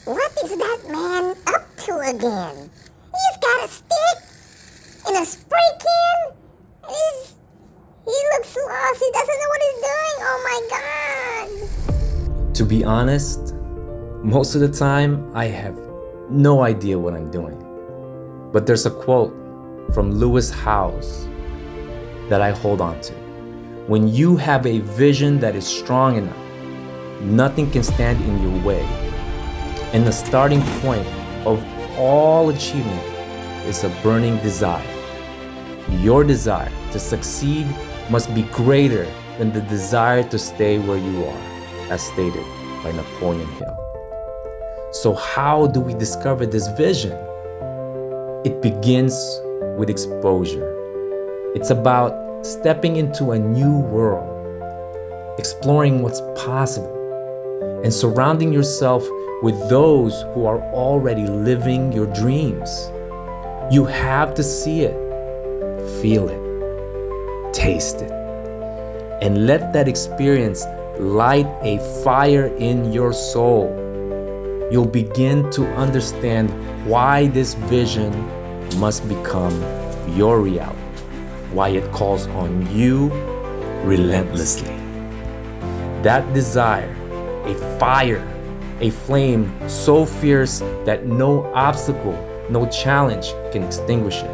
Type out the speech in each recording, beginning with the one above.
What is that man up to again? He's got a stick and a spray can. He looks lost. He doesn't know what he's doing. Oh my God. To be honest, most of the time I have no idea what I'm doing. But there's a quote from Lewis Howes that I hold on to. When you have a vision that is strong enough, nothing can stand in your way. And the starting point of all achievement is a burning desire. Your desire to succeed must be greater than the desire to stay where you are, as stated by Napoleon Hill. So how do we discover this vision? It begins with exposure. It's about stepping into a new world, exploring what's possible, and surrounding yourself with those who are already living your dreams. You have to see it, feel it, taste it, and let that experience light a fire in your soul. You'll begin to understand why this vision must become your reality, why it calls on you relentlessly. That desire, a fire, a flame so fierce that no obstacle, no challenge can extinguish it.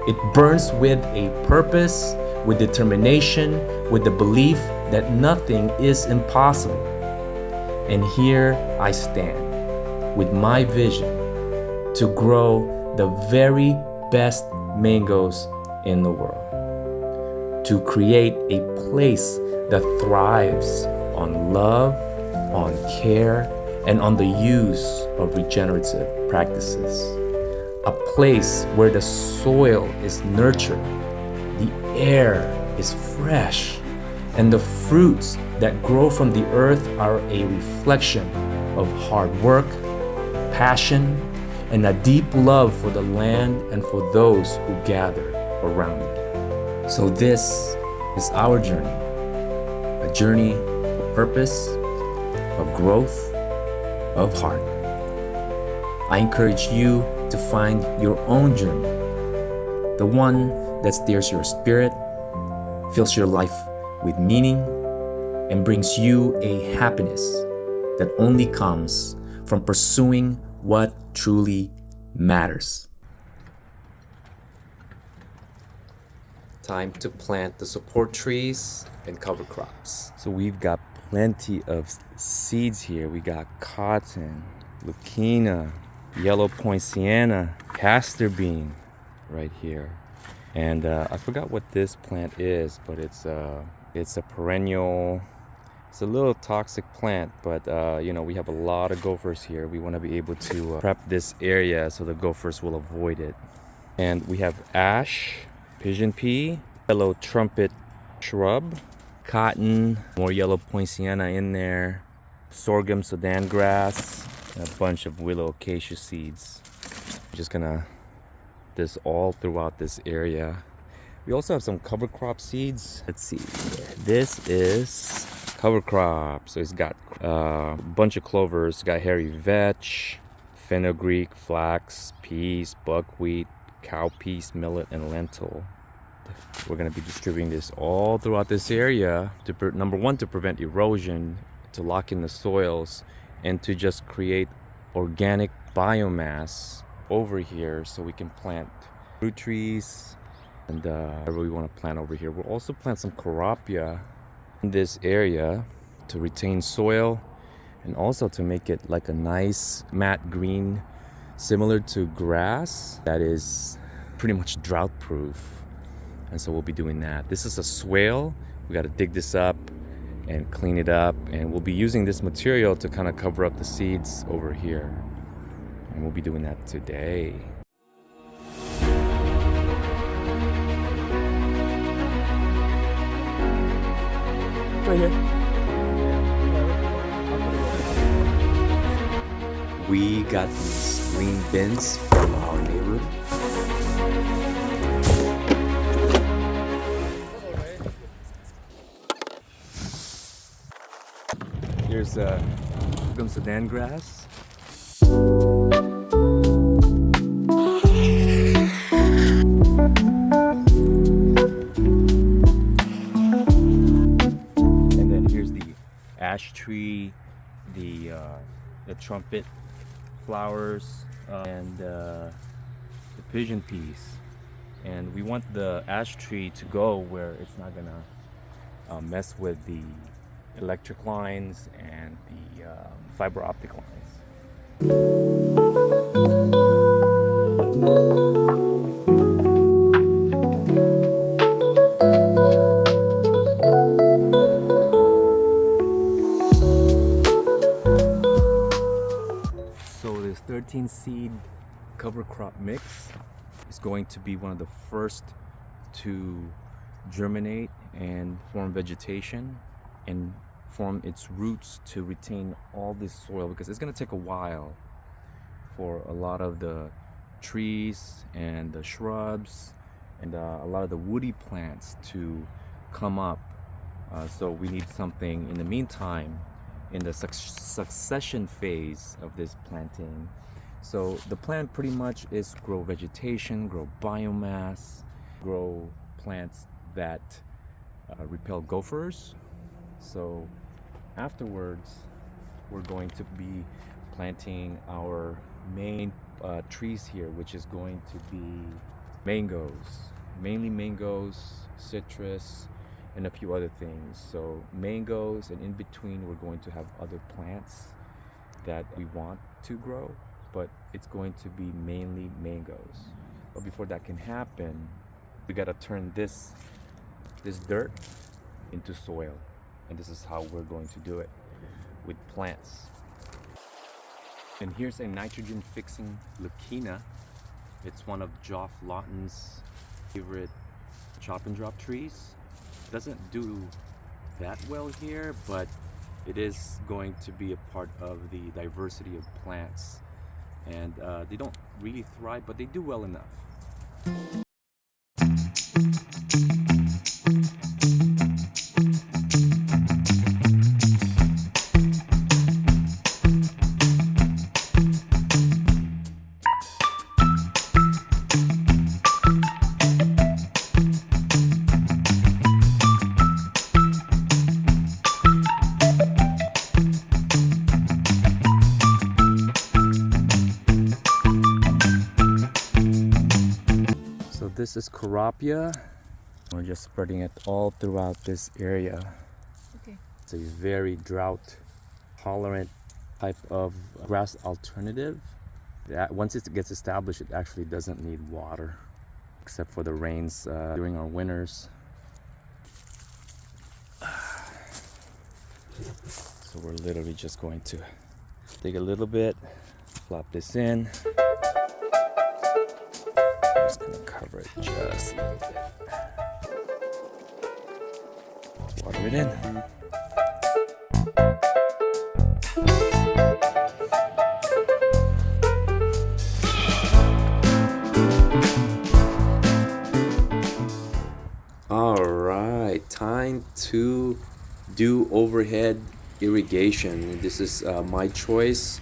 It burns with a purpose, with determination, with the belief that nothing is impossible. And here I stand with my vision to grow the very best mangoes in the world, to create a place that thrives on love, on care, and on the use of regenerative practices. A place where the soil is nurtured, the air is fresh, and the fruits that grow from the earth are a reflection of hard work, passion, and a deep love for the land and for those who gather around it. So this is our journey, a journey of purpose, of growth, of heart. I encourage you to find your own journey, the one that steers your spirit, fills your life with meaning, and brings you a happiness that only comes from pursuing what truly matters. Time to plant the support trees and cover crops. So we've got plenty of seeds here. We got cotton, leucaena, yellow poinciana, castor bean right here. And I forgot what this plant is, but it's a perennial. It's a little toxic plant, but we have a lot of gophers here. We want to be able to prep this area so the gophers will avoid it. And we have ash, pigeon pea, yellow trumpet shrub, cotton, more yellow poinciana in there, sorghum Sudan grass, and a bunch of willow acacia seeds. I'm just gonna this all throughout this area. We also have some cover crop seeds. Let's see, this is cover crop. So it's got a bunch of clovers. It's got hairy vetch, fenugreek, flax, peas, buckwheat, cowpeas, millet, and lentil. We're going to be distributing this all throughout this area to number one, to prevent erosion, to lock in the soils, and to just create organic biomass over here so we can plant fruit trees and whatever we want to plant over here. We'll also plant some Kurapia in this area to retain soil and also to make it like a nice matte green, similar to grass that is pretty much drought proof. And so we'll be doing that. This is a swale. We got to dig this up and clean it up, and we'll be using this material to kind of cover up the seeds over here, and we'll be doing that today. Right here. We got these green bins from our neighborhood. Here's sorghum Sudan grass. ash tree, the trumpet flowers, and the pigeon peas. And we want the ash tree to go where it's not gonna mess with the electric lines and the fiber optic lines. So this 13 seed cover crop mix is going to be one of the first to germinate and form vegetation and form its roots to retain all this soil, because it's going to take a while for a lot of the trees and the shrubs and a lot of the woody plants to come up. So we need something in the meantime in the succession phase of this planting. So the plan pretty much is grow vegetation, grow biomass, grow plants that repel gophers. So afterwards, we're going to be planting our main trees here, which is going to be mangoes, mainly mangoes, citrus, and a few other things. So mangoes, and in between we're going to have other plants that we want to grow, but it's going to be mainly mangoes. But before that can happen, we got to turn this dirt into soil, and this is how we're going to do it with plants. And here's a nitrogen fixing leucaena. It's one of Geoff Lawton's favorite chop and drop trees. Doesn't do that well here, but it is going to be a part of the diversity of plants. And they don't really thrive, but they do well enough. This is Kurapia. We're just spreading it all throughout this area. Okay. It's a very drought tolerant type of grass alternative. Once it gets established, it actually doesn't need water, except for the rains during our winters. So we're literally just going to dig a little bit, flop this in. Just gonna cover it just a little bit. Water it in. All right, time to do overhead irrigation. This is my choice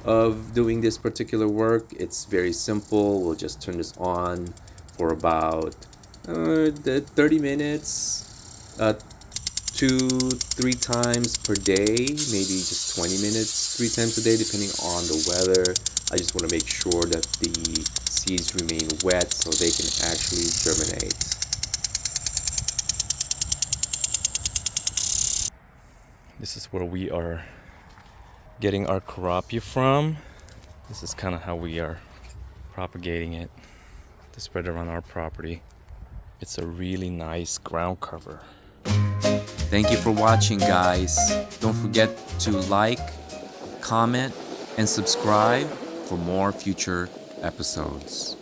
of doing this particular work. It's very simple. We'll just turn this on for about 30 minutes, 2-3 times per day, maybe just 20 minutes 3 times a day, depending on the weather. I just want to make sure that the seeds remain wet so they can actually germinate. This is where we are getting our Kurapia from. This is kind of how we are propagating it to spread around our property. It's a really nice ground cover. Thank you for watching, guys. Don't forget to like, comment, and subscribe for more future episodes.